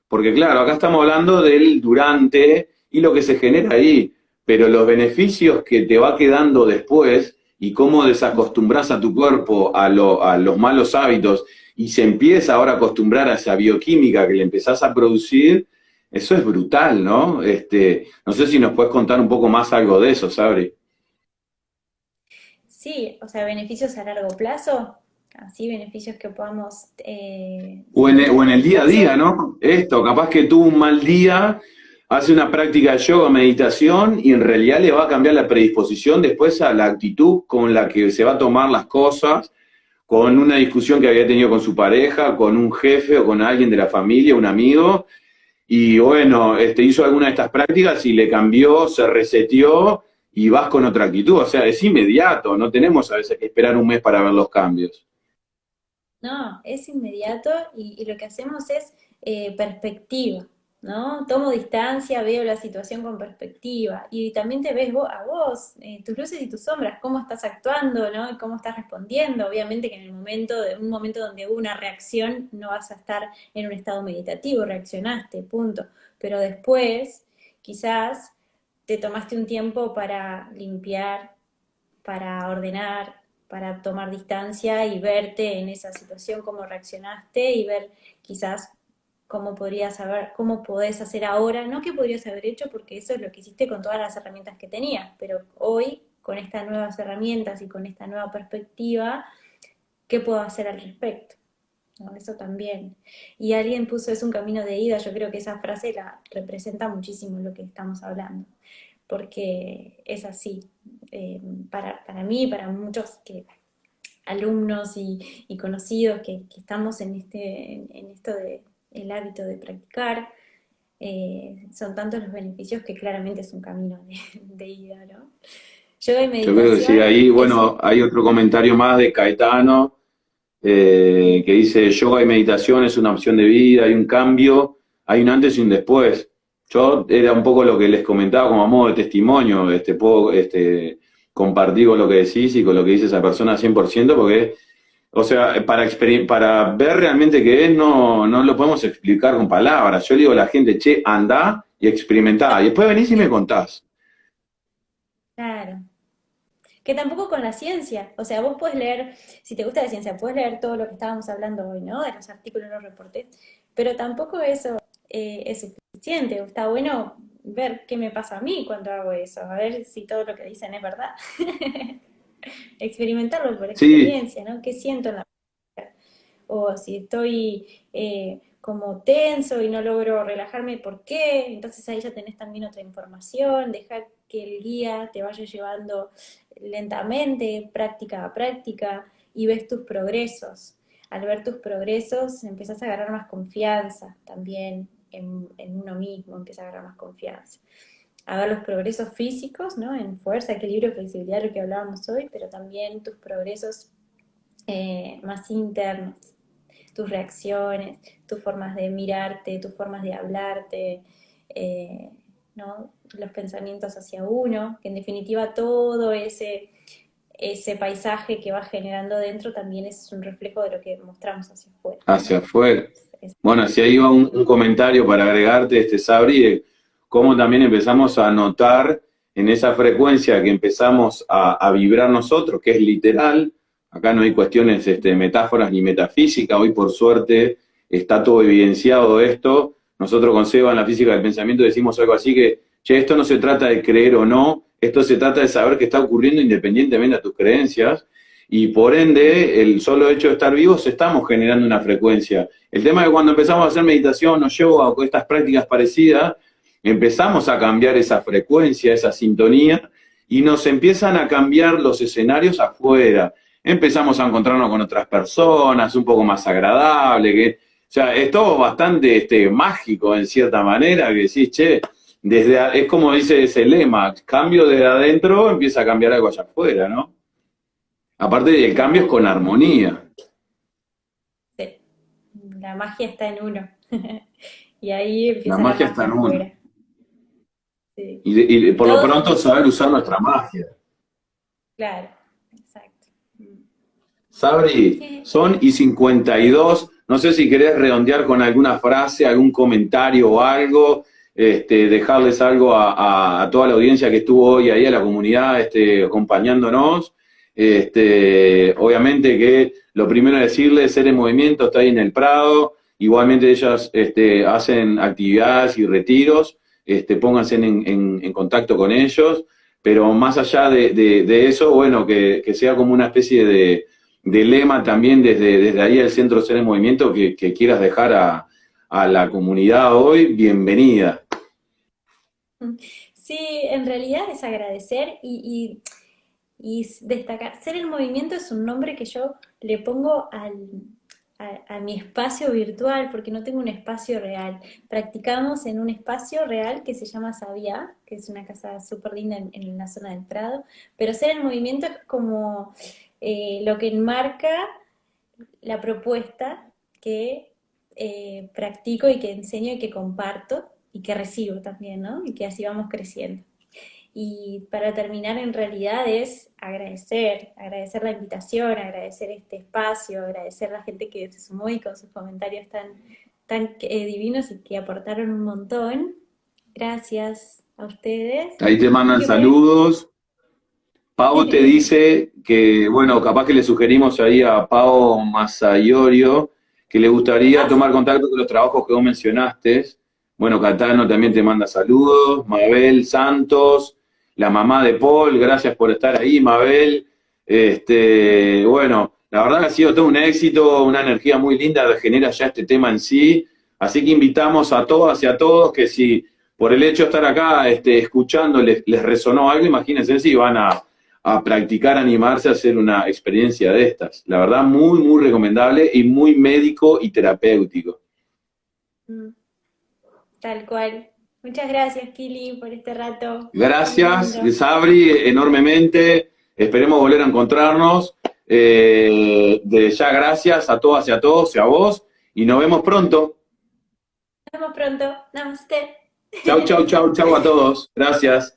Porque claro, acá estamos hablando del durante y lo que se genera ahí, pero los beneficios que te va quedando después y cómo desacostumbras a tu cuerpo a los malos hábitos y se empieza ahora a acostumbrar a esa bioquímica que le empezás a producir, eso es brutal, ¿no? No sé si nos puedes contar un poco más algo de eso, Sabri. Sí, o sea, beneficios a largo plazo, así beneficios que podamos O sentir a en el largo día a día, plazo. ¿no? Capaz que tuvo un mal día, hace una práctica de yoga, meditación, y en realidad le va a cambiar la predisposición después a la actitud con la que se va a tomar las cosas, con una discusión que había tenido con su pareja, con un jefe o con alguien de la familia, un amigo, y bueno, hizo alguna de estas prácticas y le cambió, se reseteó y vas con otra actitud. O sea, es inmediato, no tenemos a veces que esperar un mes para ver los cambios. No, es inmediato y lo que hacemos es perspectiva, ¿no? Tomo distancia, veo la situación con perspectiva y también te ves a vos, tus luces y tus sombras, cómo estás actuando, ¿no? Y cómo estás respondiendo. Obviamente que en un momento donde hubo una reacción no vas a estar en un estado meditativo, reaccionaste, punto. Pero después quizás te tomaste un tiempo para limpiar, para ordenar, para tomar distancia y verte en esa situación, cómo reaccionaste y ver quizás cómo podrías saber, cómo podés hacer ahora, no qué podrías haber hecho, porque eso es lo que hiciste con todas las herramientas que tenías, pero hoy, con estas nuevas herramientas y con esta nueva perspectiva, ¿qué puedo hacer al respecto? ¿No? Eso también. Y alguien puso, es un camino de ida, yo creo que esa frase la representa muchísimo lo que estamos hablando, porque es así. Para mí, para muchos alumnos y conocidos que estamos en esto de el hábito de practicar, son tantos los beneficios que claramente es un camino de ida, ¿no? Yoga y Yo creo que sí, meditación ahí, es un... bueno, hay otro comentario más de Caetano, que dice, yoga y meditación es una opción de vida, hay un cambio, hay un antes y un después. Yo era un poco lo que les comentaba como a modo de testimonio, puedo compartir con lo que decís y con lo que dice esa persona 100%, porque, o sea, para ver realmente qué es, no lo podemos explicar con palabras. Yo le digo a la gente, che, andá y experimentá, y después venís y me contás. Claro. Que tampoco con la ciencia, o sea, vos puedes leer, si te gusta la ciencia, puedes leer todo lo que estábamos hablando hoy, ¿no? De los artículos, los reportes, pero tampoco eso es suficiente. Está bueno ver qué me pasa a mí cuando hago eso, a ver si todo lo que dicen es verdad. Experimentarlo por Sí, experiencia, ¿no? ¿Qué siento en la o si estoy como tenso y no logro relajarme, ¿por qué? Entonces ahí ya tenés también otra información, dejar que el guía te vaya llevando lentamente, práctica a práctica, y ves tus progresos. Al ver tus progresos, empezás a agarrar más confianza también en uno mismo, empiezas a agarrar más confianza. A ver los progresos físicos, ¿no? En fuerza, equilibrio, flexibilidad, lo que hablábamos hoy, pero también tus progresos más internos, tus reacciones, tus formas de mirarte, tus formas de hablarte, ¿no? Los pensamientos hacia uno, que en definitiva todo ese paisaje que va generando dentro también es un reflejo de lo que mostramos hacia afuera. Hacia afuera. Bueno, si ahí va un comentario para agregarte, Sabri, de cómo también empezamos a notar en esa frecuencia que empezamos a vibrar nosotros, que es literal. Acá no hay cuestiones metáforas ni metafísica, hoy por suerte está todo evidenciado esto. Nosotros con Seba en la física del pensamiento decimos algo así que, che, esto no se trata de creer o no, esto se trata de saber qué está ocurriendo independientemente de tus creencias, y por ende, el solo hecho de estar vivos, estamos generando una frecuencia. El tema es que cuando empezamos a hacer meditación o yoga o estas prácticas parecidas, empezamos a cambiar esa frecuencia, esa sintonía, y nos empiezan a cambiar los escenarios afuera. Empezamos a encontrarnos con otras personas, un poco más agradable, o sea, es todo bastante mágico en cierta manera, que decís, che, es como dice ese lema, cambio desde adentro, empieza a cambiar algo allá afuera, ¿no? Aparte, el cambio es con armonía. Sí, la magia está en uno. Y ahí empieza La magia está en uno. afuera. Sí. Y por lo pronto saber usar nuestra magia. Claro, exacto. Sabri, son y 52, no sé si querés redondear con alguna frase, algún comentario o algo, dejarles algo a toda la audiencia que estuvo hoy ahí, a la comunidad acompañándonos. Obviamente que lo primero es decirles, Ser en Movimiento está ahí en el Prado, igualmente ellas hacen actividades y retiros, pónganse en contacto con ellos, pero más allá de eso, bueno, que sea como una especie de lema también desde ahí el Centro Ser en Movimiento que quieras dejar a la comunidad hoy, bienvenida. Sí, en realidad es agradecer y destacar. Ser el Movimiento es un nombre que yo le pongo a mi espacio virtual, porque no tengo un espacio real. Practicamos en un espacio real que se llama Sabia, que es una casa súper linda en la zona del Prado, pero Ser el Movimiento es como lo que enmarca la propuesta que practico y que enseño y que comparto y que recibo también, ¿no? Y que así vamos creciendo. Y para terminar, en realidad es agradecer la invitación, agradecer este espacio, agradecer a la gente que se sumó y con sus comentarios tan divinos y que aportaron un montón. Gracias a ustedes. Ahí te mandan saludos. Pau te dice que, bueno, capaz que le sugerimos ahí a Pau Masayorio que le gustaría tomar contacto con los trabajos que vos mencionaste. Bueno, Catano también te manda saludos, Mabel Santos, la mamá de Paul, gracias por estar ahí, Mabel. Bueno, la verdad que ha sido todo un éxito, una energía muy linda que genera ya este tema en sí. Así que invitamos a todas y a todos que si por el hecho de estar acá escuchando les resonó algo, imagínense si van a practicar, animarse a hacer una experiencia de estas. La verdad, muy, muy recomendable y muy médico y terapéutico. Tal cual. Muchas gracias, Kili, por este rato. Gracias, Sabri, enormemente. Esperemos volver a encontrarnos. De ya, gracias a todas y a todos y a vos. Y nos vemos pronto. Nos vemos pronto. Namaste. Chau, chau, chau, chau a todos. Gracias.